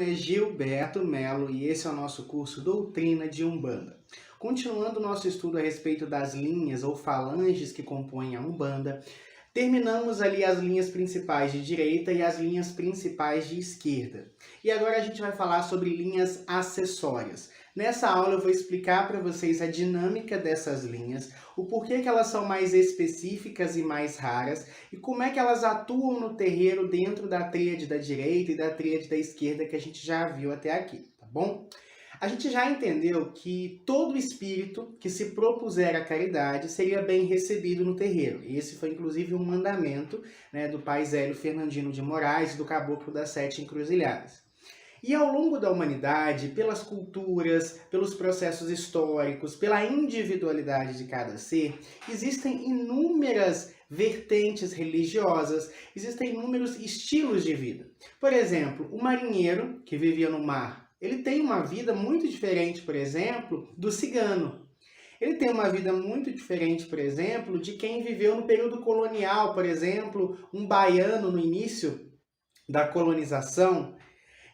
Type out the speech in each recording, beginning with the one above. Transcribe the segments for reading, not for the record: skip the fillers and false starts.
nome é Gilberto Melo e esse é o nosso curso Doutrina de Umbanda. Continuando o nosso estudo a respeito das linhas ou falanges que compõem a Umbanda, terminamos ali as linhas principais de direita e as linhas principais de esquerda. E agora a gente vai falar sobre linhas acessórias. Nessa aula eu vou explicar para vocês a dinâmica dessas linhas, o porquê que elas são mais específicas e mais raras, e como é que elas atuam no terreiro dentro da tríade da direita e da tríade da esquerda que a gente já viu até aqui, tá bom? A gente já entendeu que todo espírito que se propuser a caridade seria bem recebido no terreiro. Esse foi inclusive um mandamento, do pai Zélio Fernandino de Moraes, do Caboclo das Sete Encruzilhadas. E ao longo da humanidade, pelas culturas, pelos processos históricos, pela individualidade de cada ser, existem inúmeras vertentes religiosas, existem inúmeros estilos de vida. Por exemplo, o marinheiro que vivia no mar, ele tem uma vida muito diferente, por exemplo, do cigano. Ele tem uma vida muito diferente, por exemplo, de quem viveu no período colonial, por exemplo, um baiano no início da colonização.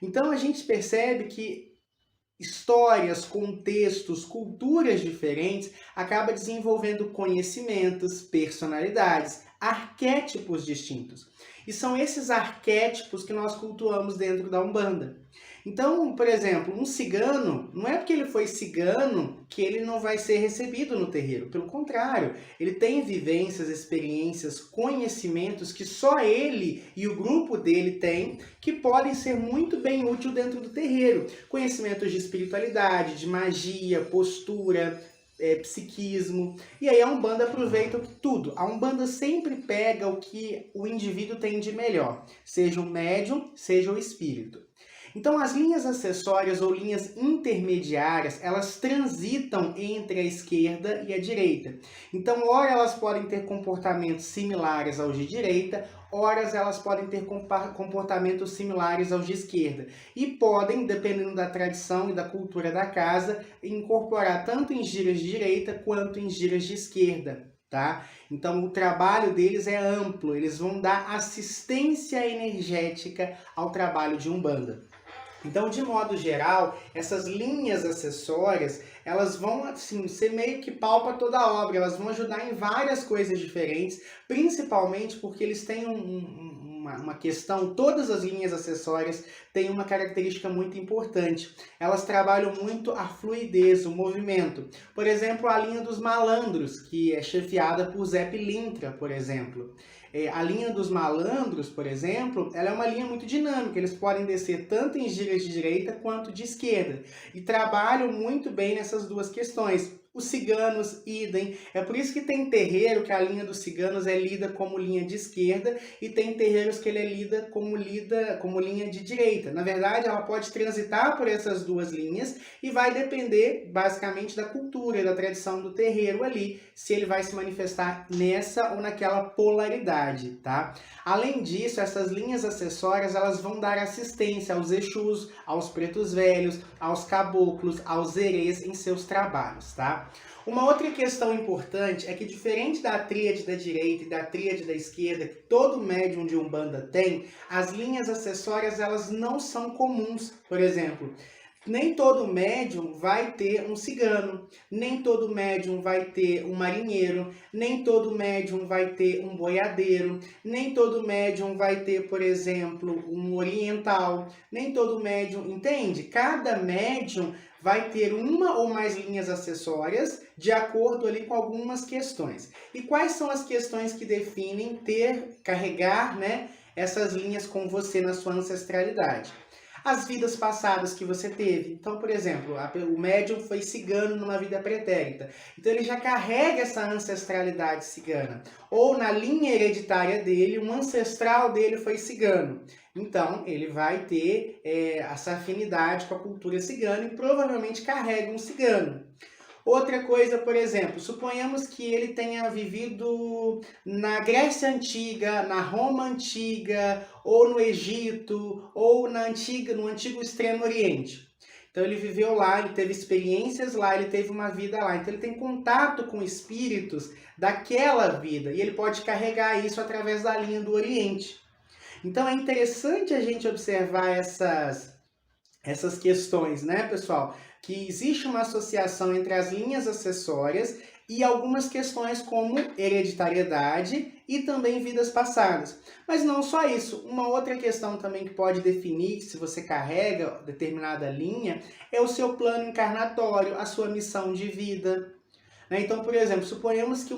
Então a gente percebe que histórias, contextos, culturas diferentes acabam desenvolvendo conhecimentos, personalidades, arquétipos distintos. E são esses arquétipos que nós cultuamos dentro da Umbanda. Então, por exemplo, um cigano, não é porque ele foi cigano que ele não vai ser recebido no terreiro. Pelo contrário, ele tem vivências, experiências, conhecimentos que só ele e o grupo dele têm, que podem ser muito bem úteis dentro do terreiro. Conhecimentos de espiritualidade, de magia, postura, psiquismo. E aí a Umbanda aproveita tudo. A Umbanda sempre pega o que o indivíduo tem de melhor, seja o médium, seja o espírito. Então, as linhas acessórias ou linhas intermediárias, elas transitam entre a esquerda e a direita. Então, ora elas podem ter comportamentos similares aos de direita, ora elas podem ter comportamentos similares aos de esquerda. E podem, dependendo da tradição e da cultura da casa, incorporar tanto em giras de direita quanto em giras de esquerda. Tá? Então o trabalho deles é amplo, eles vão dar assistência energética ao trabalho de Umbanda. Então, de modo geral, essas linhas acessórias, elas vão assim, ser meio que pau para toda a obra, elas vão ajudar em várias coisas diferentes, principalmente porque eles têm uma questão, todas as linhas acessórias têm uma característica muito importante. Elas trabalham muito a fluidez, o movimento. Por exemplo, a linha dos malandros, que é chefiada por Zé Pilintra, por exemplo. A linha dos malandros, por exemplo, ela é uma linha muito dinâmica. Eles podem descer tanto em giras de direita quanto de esquerda. E trabalham muito bem nessas duas questões. Os ciganos, idem. É por isso que tem terreiro que a linha dos ciganos é lida como linha de esquerda e tem terreiros que ele é lida como linha de direita. Na verdade, ela pode transitar por essas duas linhas e vai depender basicamente da cultura e da tradição do terreiro ali, se ele vai se manifestar nessa ou naquela polaridade, tá? Além disso, essas linhas acessórias, elas vão dar assistência aos Exus, aos pretos velhos, aos caboclos, aos erês em seus trabalhos, tá? Uma outra questão importante é que, diferente da tríade da direita e da tríade da esquerda, que todo médium de Umbanda tem, as linhas acessórias elas não são comuns. Por exemplo, nem todo médium vai ter um cigano, nem todo médium vai ter um marinheiro, nem todo médium vai ter um boiadeiro, nem todo médium vai ter, por exemplo, um oriental, nem todo médium, entende? Cada médium vai ter uma ou mais linhas acessórias de acordo ali com algumas questões. E quais são as questões que definem carregar, essas linhas com você na sua ancestralidade? As vidas passadas que você teve. Então, por exemplo, o médium foi cigano numa vida pretérita. Então, ele já carrega essa ancestralidade cigana. Ou na linha hereditária dele, um ancestral dele foi cigano. Então, ele vai ter essa afinidade com a cultura cigana e provavelmente carrega um cigano. Outra coisa, por exemplo, suponhamos que ele tenha vivido na Grécia Antiga, na Roma Antiga, ou no Egito, ou no antigo Extremo Oriente. Então ele viveu lá, ele teve experiências lá, ele teve uma vida lá. Então ele tem contato com espíritos daquela vida e ele pode carregar isso através da linha do Oriente. Então é interessante a gente observar essas questões, né, pessoal? Que existe uma associação entre as linhas acessórias e algumas questões como hereditariedade e também vidas passadas. Mas não só isso, uma outra questão também que pode definir se você carrega determinada linha é o seu plano encarnatório, a sua missão de vida. Né? Então, por exemplo, suponhamos que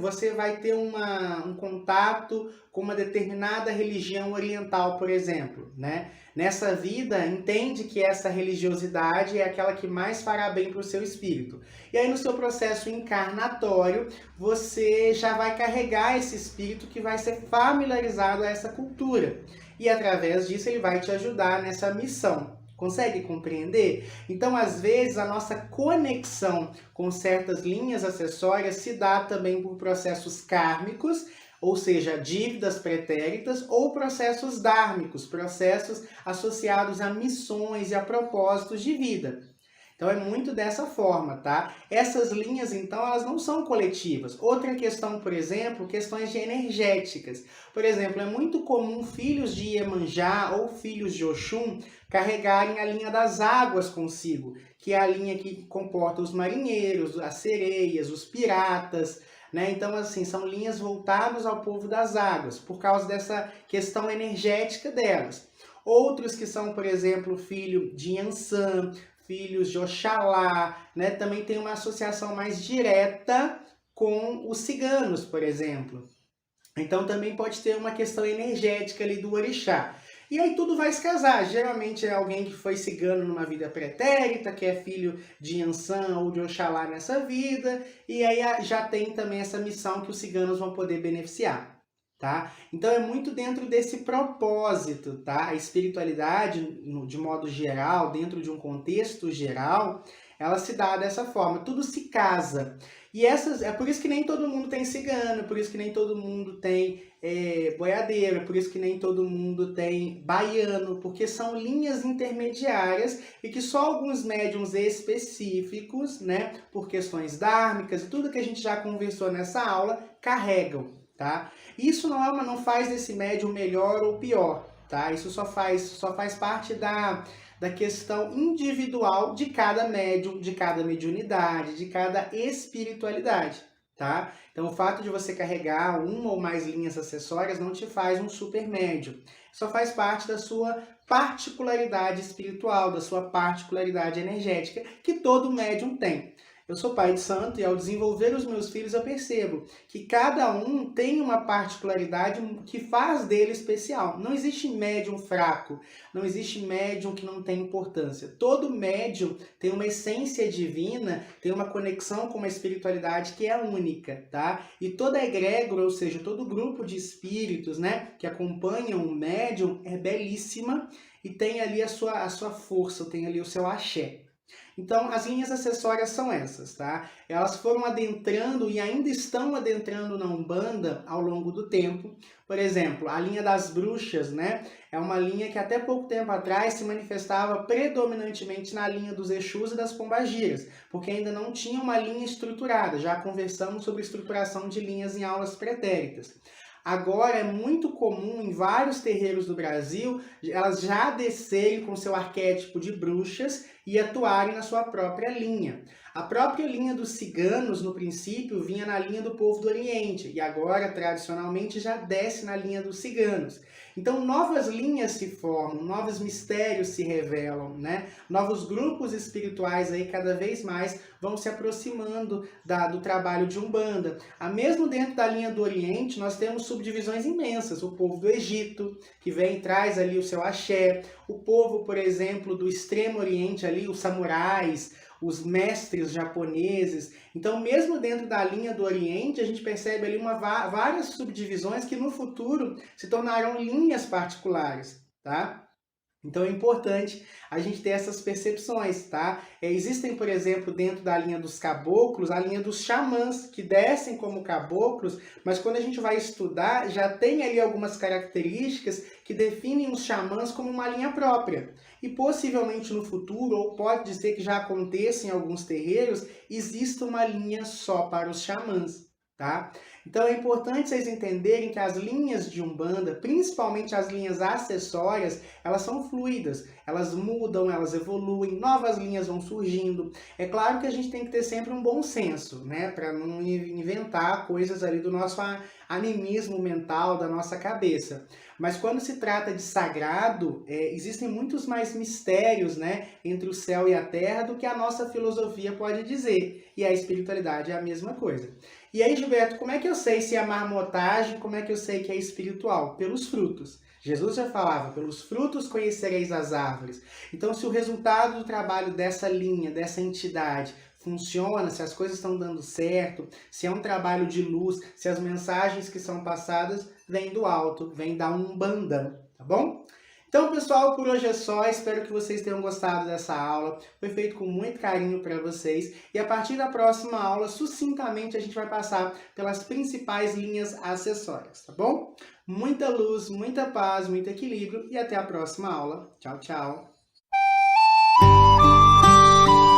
você vai ter um contato com uma determinada religião oriental, por exemplo. Né? Nessa vida, entende que essa religiosidade é aquela que mais fará bem para o seu espírito. E aí, no seu processo encarnatório, você já vai carregar esse espírito que vai ser familiarizado a essa cultura. E através disso, ele vai te ajudar nessa missão. Consegue compreender? Então, às vezes, a nossa conexão com certas linhas acessórias se dá também por processos kármicos, ou seja, dívidas pretéritas, ou processos dármicos, processos associados a missões e a propósitos de vida. Então é muito dessa forma, tá? Essas linhas, então, elas não são coletivas. Outra questão, por exemplo, questões de energéticas. Por exemplo, é muito comum filhos de Iemanjá ou filhos de Oxum carregarem a linha das águas consigo, que é a linha que comporta os marinheiros, as sereias, os piratas, né? Então, assim, são linhas voltadas ao povo das águas, por causa dessa questão energética delas. Outros que são, por exemplo, filho de Yansan, filhos de Oxalá, né? Também tem uma associação mais direta com os ciganos, por exemplo. Então também pode ter uma questão energética ali do orixá. E aí tudo vai se casar. Geralmente é alguém que foi cigano numa vida pretérita, que é filho de Yansan ou de Oxalá nessa vida, e aí já tem também essa missão que os ciganos vão poder beneficiar. Tá? Então é muito dentro desse propósito, tá? A espiritualidade, de modo geral, dentro de um contexto geral, ela se dá dessa forma, tudo se casa. E é por isso que nem todo mundo tem cigano, por isso que nem todo mundo tem boiadeiro, por isso que nem todo mundo tem baiano, porque são linhas intermediárias e que só alguns médiums específicos, né, por questões dármicas e tudo que a gente já conversou nessa aula, carregam. Tá? Isso não faz desse médium melhor ou pior, tá? Isso só faz parte da questão individual de cada médium, de cada mediunidade, de cada espiritualidade, tá? Então, o fato de você carregar uma ou mais linhas acessórias não te faz um super médium. Só faz parte da sua particularidade espiritual, da sua particularidade energética, que todo médium tem. Eu sou pai de santo e ao desenvolver os meus filhos eu percebo que cada um tem uma particularidade que faz dele especial. Não existe médium fraco, não existe médium que não tem importância. Todo médium tem uma essência divina, tem uma conexão com uma espiritualidade que é única, tá? E toda egrégora, ou seja, todo grupo de espíritos, né, que acompanham o médium é belíssima e tem ali a sua força, tem ali o seu axé. Então, as linhas acessórias são essas, tá? Elas foram adentrando e ainda estão adentrando na Umbanda ao longo do tempo. Por exemplo, a linha das bruxas, né? É uma linha que até pouco tempo atrás se manifestava predominantemente na linha dos Exus e das Pombagiras, porque ainda não tinha uma linha estruturada. Já conversamos sobre estruturação de linhas em aulas pretéritas. Agora é muito comum em vários terreiros do Brasil elas já descerem com seu arquétipo de bruxas e atuarem na sua própria linha. A própria linha dos ciganos, no princípio, vinha na linha do povo do Oriente e agora, tradicionalmente, já desce na linha dos ciganos. Então, novas linhas se formam, novos mistérios se revelam, né? Novos grupos espirituais aí cada vez mais vão se aproximando do trabalho de Umbanda. Mesmo dentro da linha do Oriente, nós temos subdivisões imensas. O povo do Egito, que vem e traz ali o seu axé. O povo, por exemplo, do Extremo Oriente ali, os samurais, os mestres japoneses. Então, mesmo dentro da linha do Oriente, a gente percebe ali várias subdivisões que no futuro se tornarão linhas particulares, tá? Então é importante a gente ter essas percepções, tá? Existem, por exemplo, dentro da linha dos caboclos, a linha dos xamãs, que descem como caboclos, mas quando a gente vai estudar, já tem ali algumas características que definem os xamãs como uma linha própria. E possivelmente no futuro, ou pode dizer que já aconteça em alguns terreiros, exista uma linha só para os xamãs. tá? Então é importante vocês entenderem que as linhas de Umbanda, principalmente as linhas acessórias, elas são fluidas, elas mudam, elas evoluem, novas linhas vão surgindo. É claro que a gente tem que ter sempre um bom senso, né, para não inventar coisas ali do nosso animismo mental, da nossa cabeça. Mas quando se trata de sagrado, existem muitos mais mistérios, né, entre o céu e a terra do que a nossa filosofia pode dizer. E a espiritualidade é a mesma coisa. E aí, Gilberto, como é que eu sei se é marmotagem, como é que eu sei que é espiritual? Pelos frutos. Jesus já falava, pelos frutos conhecereis as árvores. Então, se o resultado do trabalho dessa linha, dessa entidade, funciona, se as coisas estão dando certo, se é um trabalho de luz, se as mensagens que são passadas vêm do alto, vêm da Umbanda, tá bom? Então, pessoal, por hoje é só. Espero que vocês tenham gostado dessa aula. Foi feito com muito carinho para vocês. E a partir da próxima aula, sucintamente, a gente vai passar pelas principais linhas acessórias, tá bom? Muita luz, muita paz, muito equilíbrio e até a próxima aula. Tchau, tchau!